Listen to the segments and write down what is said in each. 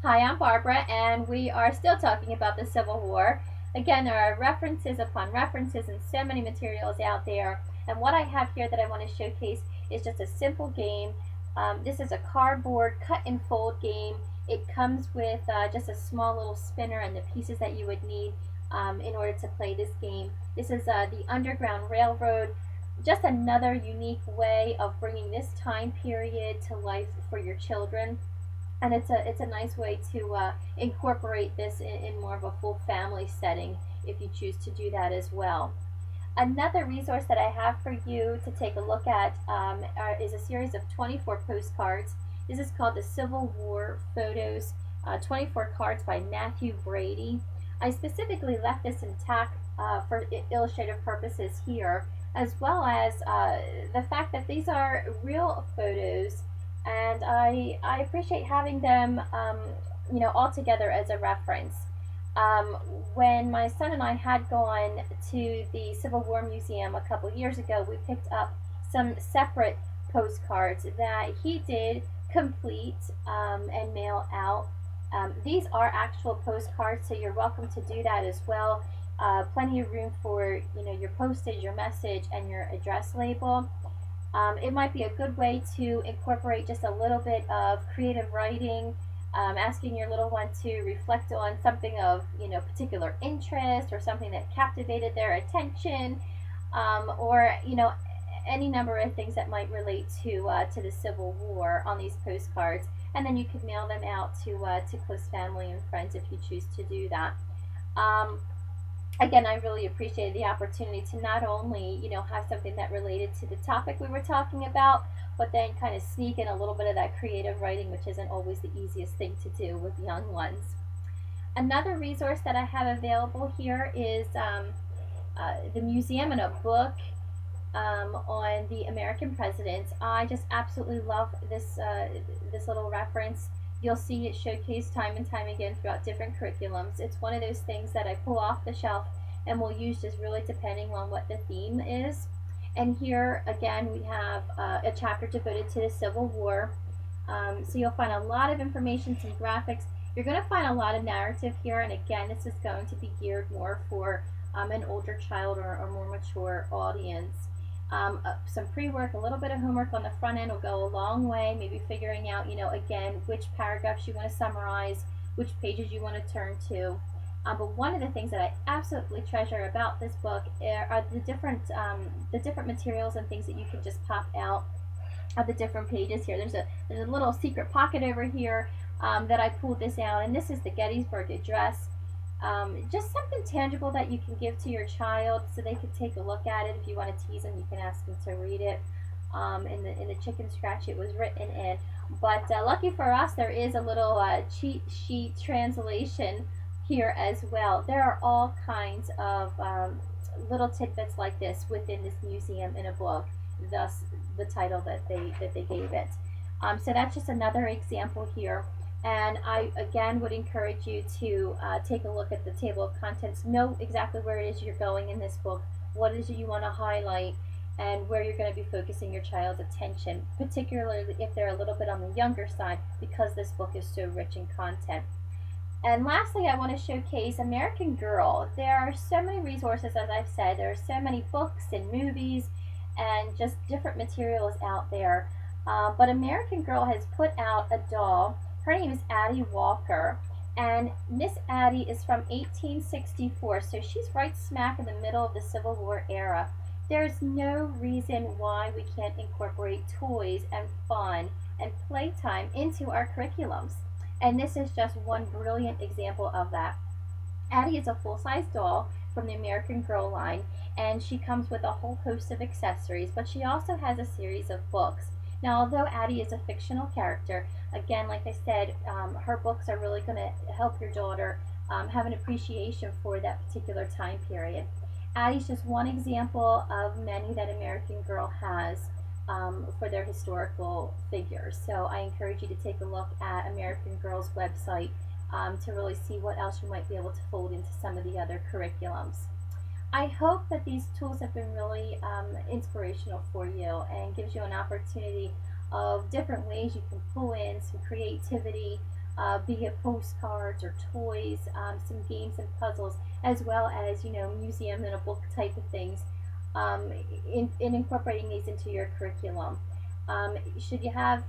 Hi, I'm Barbara, and we are still talking about the Civil War. Again, there are references upon references and so many materials out there. And what I have here that I want to showcase is just a simple game. This is a cardboard cut and fold game. It comes with just a small little spinner and the pieces that you would need in order to play this game. This is the Underground Railroad. Just another unique way of bringing this time period to life for your children, and it's a nice way to incorporate this in more of a full family setting if you choose to do that as well. Another resource that I have for you to take a look at is a series of 24 postcards. This is called the Civil War Photos, 24 cards by Matthew Brady. I specifically left this intact for illustrative purposes here, as well as the fact that these are real photos, and I appreciate having them, all together as a reference. Um, when my son and I had gone to the Civil War Museum a couple years ago, we picked up some separate postcards that he did complete and mail out. These are actual postcards, so you're welcome to do that as well. Plenty of room for your postage, your message, and your address label. It might be a good way to incorporate just a little bit of creative writing, asking your little one to reflect on something of particular interest or something that captivated their attention, or any number of things that might relate to the Civil War on these postcards, and then you could mail them out to close family and friends if you choose to do that. Um, Again, I really appreciated the opportunity to not only, have something that related to the topic we were talking about, but then kind of sneak in a little bit of that creative writing, which isn't always the easiest thing to do with young ones. Another resource that I have available here is the museum and a book on the American presidents. I just absolutely love this little reference. You'll see it showcased time and time again throughout different curriculums. It's one of those things that I pull off the shelf and will use just really depending on what the theme is. And here again we have a chapter devoted to the Civil War. So you'll find a lot of information, some graphics. You're going to find a lot of narrative here, and again, this is going to be geared more for an older child or more mature audience. Some pre-work, a little bit of homework on the front end will go a long way, maybe figuring out, again, which paragraphs you want to summarize, which pages you want to turn to. But one of the things that I absolutely treasure about this book are the different materials and things that you can just pop out of the different pages here. There's a little secret pocket over here that I pulled this out, and this is the Gettysburg Address. Just something tangible that you can give to your child so they could take a look at it. If you want to tease them, you can ask them to read it. In the chicken scratch, it was written in. But lucky for us, there is a little cheat sheet translation here as well. There are all kinds of little tidbits like this within this museum in a book, thus the title that they gave it. So that's just another example here. And I again would encourage you to take a look at the table of contents, know exactly where it is you're going in this book, what it is you want to highlight, and where you're going to be focusing your child's attention, particularly if they're a little bit on the younger side, because this book is so rich in content. And lastly, I want to showcase American Girl. There are so many resources, as I've said. There are so many books and movies and just different materials out there. But American Girl has put out a doll. Her name is Addy Walker, and Miss Addy is from 1864, so she's right smack in the middle of the Civil War era. There's no reason why we can't incorporate toys and fun and playtime into our curriculums, and this is just one brilliant example of that. Addy is a full-size doll from the American Girl line, and she comes with a whole host of accessories, but she also has a series of books. Now, although Addy is a fictional character, again, like I said, her books are really going to help your daughter have an appreciation for that particular time period. Addy's just one example of many that American Girl has for their historical figures. So I encourage you to take a look at American Girl's website to really see what else you might be able to fold into some of the other curriculums. I hope that these tools have been really inspirational for you and gives you an opportunity of different ways you can pull in some creativity be it postcards or toys, some games and puzzles, as well as museum and a book type of things, in incorporating these into your curriculum. Should you have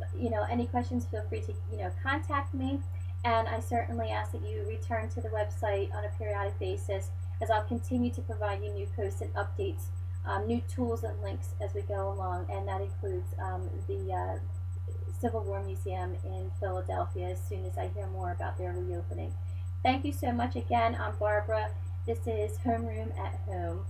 any questions, feel free to contact me, and I certainly ask that you return to the website on a periodic basis, as I'll continue to provide you new posts and updates, new tools and links as we go along, and that includes the Civil War Museum in Philadelphia as soon as I hear more about their reopening. Thank you so much again. I'm Barbara. This is Homeroom at Home.